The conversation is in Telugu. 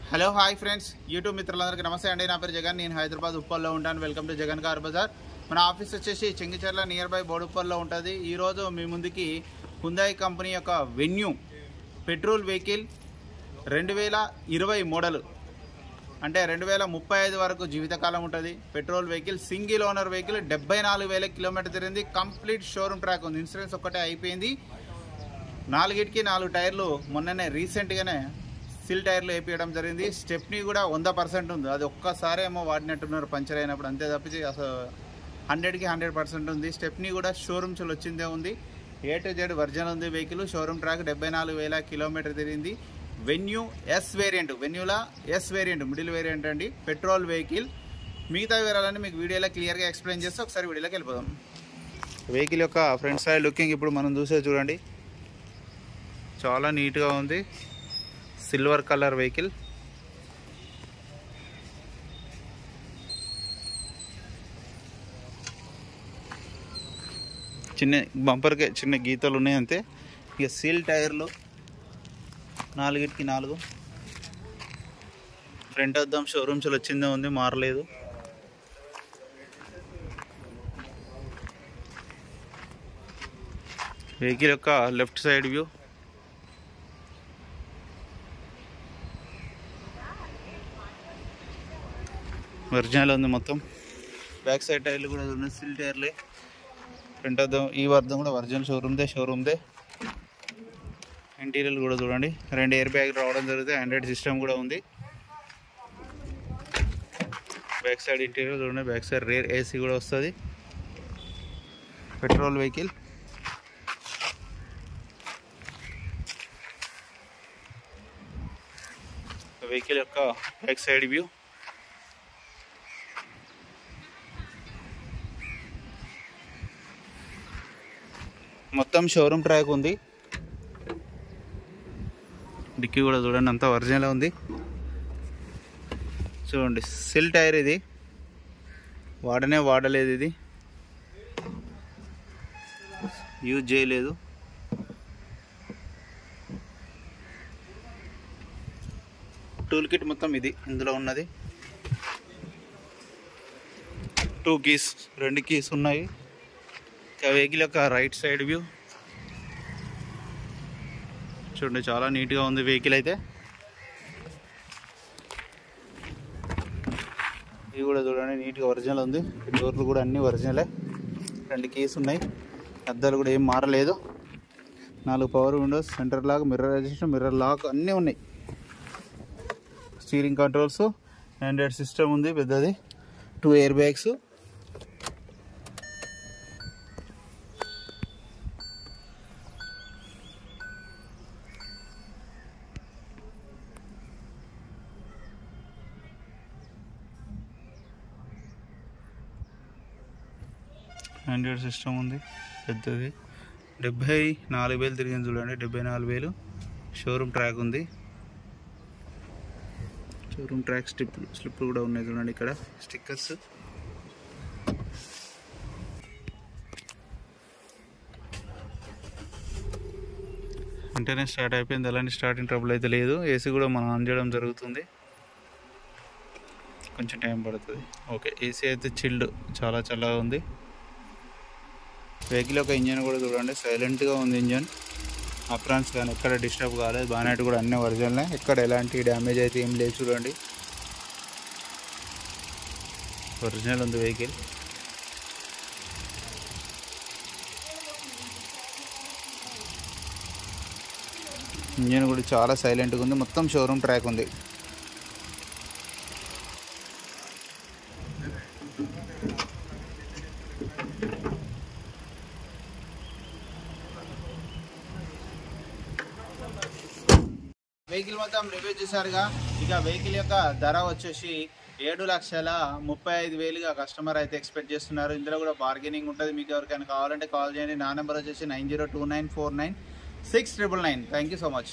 హలో హాయ్ ఫ్రెండ్స్, యూట్యూబ్ మిత్రులందరికీ నమస్తే అండి. నా పేరు జగన్. నేను హైదరాబాద్ ఉప్పల్లో ఉంటాను. Welcome to Jagan car Bazar. మన ఆఫీస్ వచ్చేసి చెంగిచెర్ల నియర్ బై బోడుప్పల్లో ఉంటుంది. ఈరోజు మీ ముందుకి హుందాయ్ కంపెనీ యొక్క వెన్యూ పెట్రోల్ వెహికల్ 2020 మోడల్ అంటే 2035 వరకు జీవితకాలం ఉంటుంది. Petrol vehicle single owner vehicle 74,000 kilometre తిరిగింది. కంప్లీట్ షోరూమ్ ట్రాక్ ఉంది. ఇన్సూరెన్స్ ఒక్కటే అయిపోయింది. 4 టైర్లు మొన్ననే రీసెంట్గానే సిల్ టైర్లు వేపించడం జరిగింది. స్టెప్నీ కూడా 100% ఉంది. అది ఒక్కసారి ఏమో వాడినట్టున్నారు పంచర్ అయినప్పుడు, అంతే తప్పించి అసలు 100కి 100% ఉంది. స్టెప్నీ కూడా షోరూమ్స్ వచ్చిందే ఉంది. A to Z వర్జన్ ఉంది వెహికల్. షోరూమ్ ట్రాక్ 74,000 కిలోమీటర్ తిరిగింది. వెన్యూ ఎస్ వేరియంట్, వెన్యూలా ఎస్ వేరియంట్, మిడిల్ వేరియంట్ అండి. Petrol vehicle. మిగతా వివరాలన్నీ మీకు వీడియోలో క్లియర్గా ఎక్స్ప్లెయిన్ చేస్తే ఒకసారి వీడియోలోకి వెళ్ళిపోదాం. వెహికల్ యొక్క ఫ్రంట్ సైడ్ లుకింగ్ ఇప్పుడు మనం చూసేది చూడండి. చాలా నీట్గా ఉంది. Silver colour vehicle. చిన్న బంపర్కి చిన్న గీతలు ఉన్నాయి అంతే. ఇక సీల్ టైర్లు 4కి 4. ఫ్రంట్ అద్దం షోరూమ్స్లో వచ్చిందే ఉంది, మారలేదు. వెహికల్ యొక్క లెఫ్ట్ సైడ్ వ్యూ. ఒరిజినల్ ఉంది మొత్తం. బ్యాక్ సైడ్ టైర్లు కూడా ఉన్నాయి, సిల్ టైర్లే. ఫ్రంట్ అద్దం ఈ అద్దం కూడా ఒరిజినల్ షోరూమ్దే. ఇంటీరియర్ కూడా చూడండి. 2 ఎయిర్ బ్యాగ్ రావడం జరుగుతుంది. ఆండ్రాయిడ్ సిస్టమ్ కూడా ఉంది. బ్యాక్ సైడ్ ఇంటీరియర్ చూడండి. బ్యాక్ సైడ్ రేర్ ఏసీ కూడా వస్తుంది. Petrol vehicle. వెహికల్ యొక్క బ్యాక్ సైడ్ వ్యూ. మొత్తం షోరూమ్ ట్రాక్ ఉంది. డిక్కీ కూడా చూడండి, అంతా ఒరిజినల్ ఉంది. చూడండి, సిల్ టైర్ ఇది, వాడలేదు. ఇది యూజ్ చేయలేదు. టూల్ కిట్ మొత్తం ఇది ఇందులో ఉన్నది. 2 కీస్, 2 కీస్ ఉన్నాయి. వెహికల్ యొక్క రైట్ సైడ్ వ్యూ చూడండి. చాలా నీట్గా ఉంది వెహికల్ అయితే. ఇది కూడా చూడండి, నీట్గా ఒరిజినల్ ఉంది. డోర్లు కూడా అన్నీ ఒరిజినలే. 2 కీస్ ఉన్నాయి. అద్దాలు కూడా ఏం మారలేదు. 4 power windows, centre lock, mirror adjust, mirror lock అన్నీ ఉన్నాయి. స్టీరింగ్ కంట్రోల్స్, ఆండ్రాయిడ్ సిస్టమ్ ఉంది పెద్దది. 2 ఎయిర్ బ్యాగ్స్. ఆండ్రాయిడ్ సిస్టమ్ ఉంది పెద్దది. 74,000 తిరిగింది చూడండి. 74,000. షోరూమ్ ట్రాక్ ఉంది. షోరూమ్ ట్రాక్ స్లిప్ కూడా ఉన్నాయి చూడండి. ఇక్కడ స్టిక్కర్స్. ఇంటర్నెట్ స్టార్ట్ అయిపోయింది. అలాంటి స్టార్టింగ్ ట్రబుల్ అయితే లేదు. ఏసీ కూడా మనం ఆన్ చేయడం జరుగుతుంది. కొంచెం టైం పడుతుంది. ఓకే, ఏసీ అయితే చిల్డ్, చాలా చల్లగా ఉంది. వెహికల్ యొక్క ఇంజన్ కూడా చూడండి, సైలెంట్గా ఉంది ఇంజన్. అప్రాన్స్ కానీ ఎక్కడ డిస్టర్బ్ కాలేదు. బానెట్ కూడా అన్నీ ఒరిజినల్నే, ఎక్కడ ఎలాంటి డ్యామేజ్ అయితే ఏం లేదు చూడండి. ఒరిజినల్ ఉంది వెహికల్. ఇంజన్ కూడా చాలా సైలెంట్గా ఉంది. మొత్తం షోరూమ్ ట్రాక్ ఉంది. వెహికల్ మొత్తం రివ్యూ చేశారుగా. ఇక వెహికల్ యొక్క ధర వచ్చేసి 7,35,000గా కస్టమర్ అయితే ఎక్స్పెక్ట్ చేస్తున్నారు. ఇందులో కూడా బార్గెనింగ్ ఉంటుంది. మీకు ఎవరికైనా కావాలంటే కాల్ చేయండి. నా నెంబర్ వచ్చేసి 9029496999. Thank you so much.